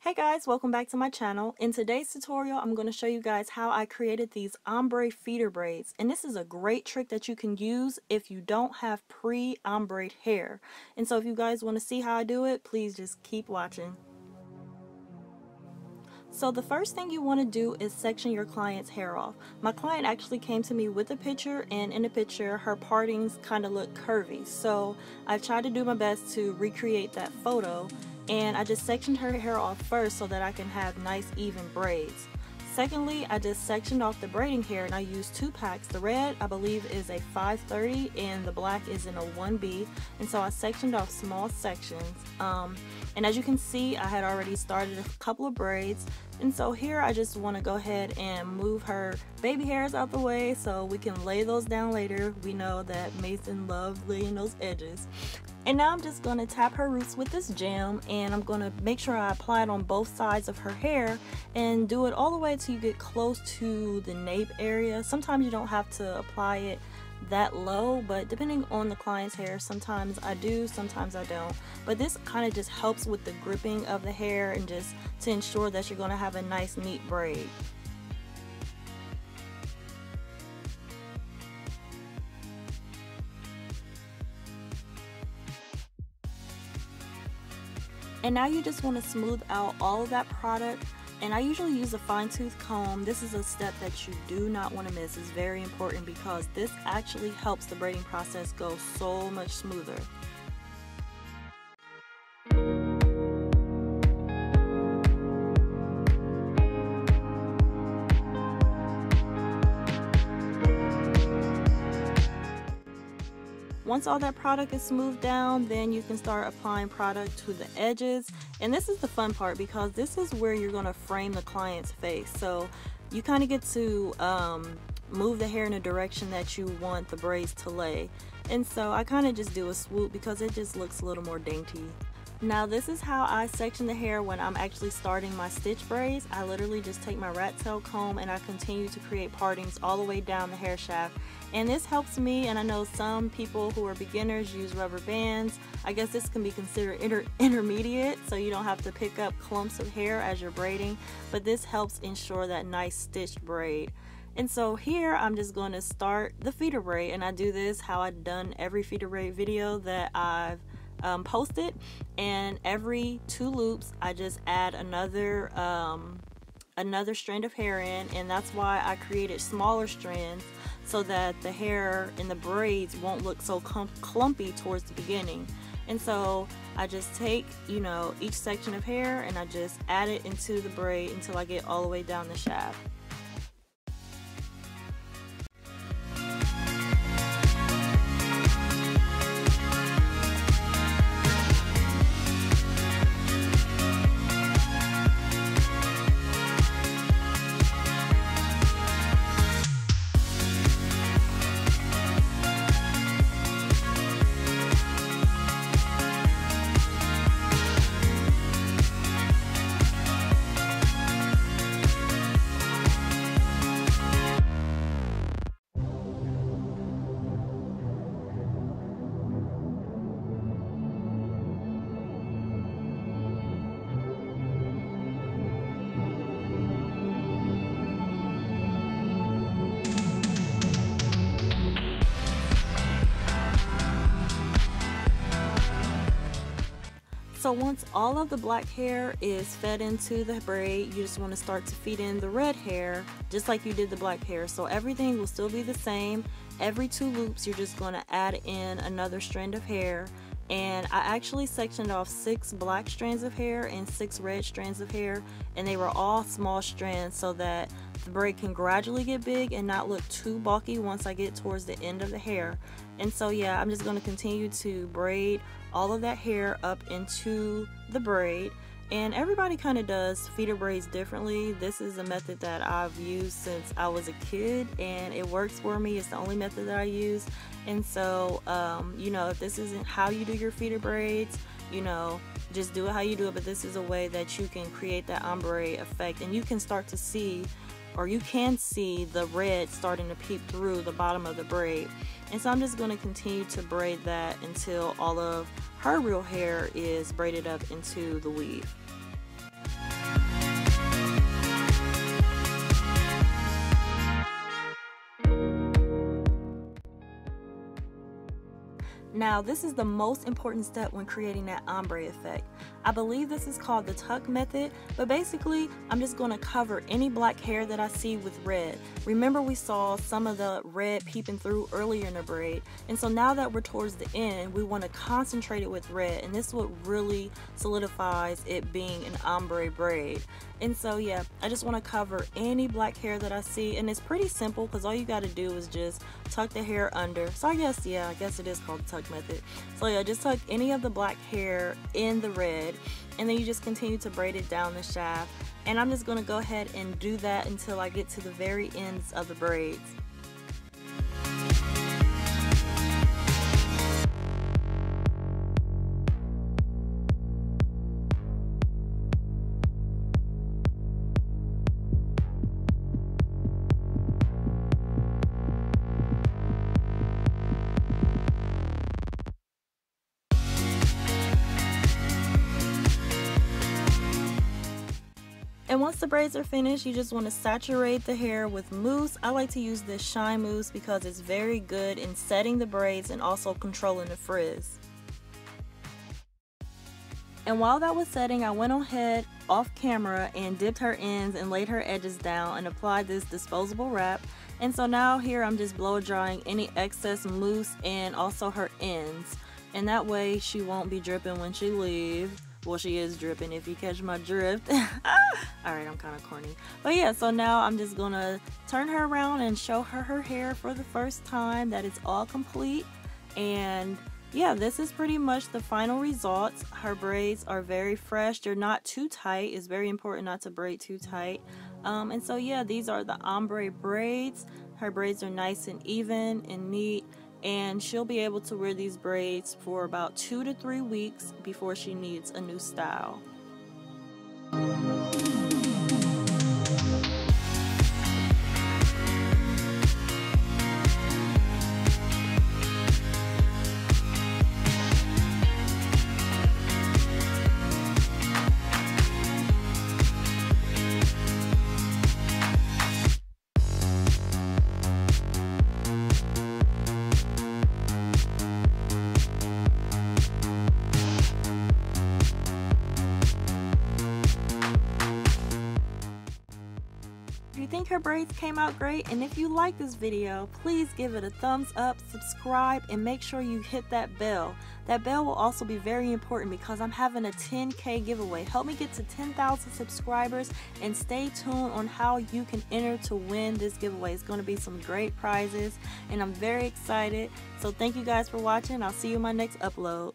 Hey guys, welcome back to my channel. In today's tutorial, I'm going to show you guys how I created these ombre feeder braids. And this is a great trick that you can use if you don't have pre-ombre hair. And so if you guys want to see how I do it, please just keep watching. So the first thing you want to do is section your client's hair off. My client actually came to me with a picture, and in the picture her partings kind of look curvy. So I tried to do my best to recreate that photo, and I just sectioned her hair off first so that I can have nice even braids. Secondly, I just sectioned off the braiding hair, and I used two packs. The red I believe is a 530 and the black is in a 1B, and so I sectioned off small sections. And as you can see, I had already started a couple of braids, and so here I just want to go ahead and move her baby hairs out the way so we can lay those down later. We know that Mason loves laying those edges. And now I'm just going to tap her roots with this gel, and I'm going to make sure I apply it on both sides of her hair and do it all the way till you get close to the nape area. Sometimes you don't have to apply it that low, but depending on the client's hair, sometimes I do, sometimes I don't. But this kind of just helps with the gripping of the hair and just to ensure that you're going to have a nice neat braid. And now you just want to smooth out all of that product, and I usually use a fine-tooth comb. This is a step that you do not want to miss. It's very important because this actually helps the braiding process go so much smoother. Once all that product is smoothed down, then you can start applying product to the edges. And this is the fun part because this is where you're going to frame the client's face. So you kind of get to move the hair in a direction that you want the braids to lay. And so I kind of just do a swoop because it just looks a little more dainty. Now this is how I section the hair when I'm actually starting my stitch braids. I literally just take my rat tail comb and I continue to create partings all the way down the hair shaft. And this helps me, and I know some people who are beginners use rubber bands. I guess this can be considered intermediate, so you don't have to pick up clumps of hair as you're braiding, but this helps ensure that nice stitched braid. And so here I'm just going to start the feeder braid, and I do this how I've done every feeder braid video that I've posted, and every 2 loops I just add another strand of hair in, and that's why I created smaller strands so that the hair and the braids won't look so clumpy towards the beginning. And so I just take, each section of hair and I just add it into the braid until I get all the way down the shaft. So once all of the black hair is fed into the braid, you just want to start to feed in the red hair just like you did the black hair. So everything will still be the same. Every 2 loops you're just going to add in another strand of hair. And I actually sectioned off 6 black strands of hair and 6 red strands of hair, and they were all small strands so that the braid can gradually get big and not look too bulky once I get towards the end of the hair. And so yeah, I'm just going to continue to braid all of that hair up into the braid. And everybody kind of does feeder braids differently. This is a method that I've used since I was a kid, and it works for me. It's the only method that I use. And so if this isn't how you do your feeder braids, just do it how you do it, but this is a way that you can create that ombre effect, and you can start to see, or you can see, the red starting to peep through the bottom of the braid. And so I'm just going to continue to braid that until all of her real hair is braided up into the weave. Now, this is the most important step when creating that ombre effect. I believe this is called the tuck method, but basically, I'm just going to cover any black hair that I see with red. Remember, we saw some of the red peeping through earlier in the braid, and so now that we're towards the end, we want to concentrate it with red, and this is what really solidifies it being an ombre braid. And so yeah, I just want to cover any black hair that I see, and it's pretty simple because all you got to do is just tuck the hair under. So I guess it is called the tuck method. So yeah, just tuck any of the black hair in the red, and then you just continue to braid it down the shaft. And I'm just going to go ahead and do that until I get to the very ends of the braids. And once the braids are finished, you just want to saturate the hair with mousse. I like to use this shine mousse because it's very good in setting the braids and also controlling the frizz. And while that was setting, I went ahead off camera and dipped her ends and laid her edges down and applied this disposable wrap. And so now here I'm just blow drying any excess mousse and also her ends. And that way she won't be dripping when she leaves. Well, she is dripping if you catch my drift. Alright, I'm kind of corny. But yeah, so now I'm just going to turn her around and show her her hair for the first time that it's all complete. And yeah, this is pretty much the final results. Her braids are very fresh. They're not too tight. It's very important not to braid too tight. And so yeah, these are the ombre braids. Her braids are nice and even and neat. And she'll be able to wear these braids for about 2 to 3 weeks before she needs a new style. If you think her braids came out great, and if you like this video, please give it a thumbs up, subscribe, and make sure you hit that bell. That bell will also be very important because I'm having a 10K giveaway. Help me get to 10,000 subscribers, and stay tuned on how you can enter to win this giveaway. It's going to be some great prizes, and I'm very excited. So thank you guys for watching. I'll see you in my next upload.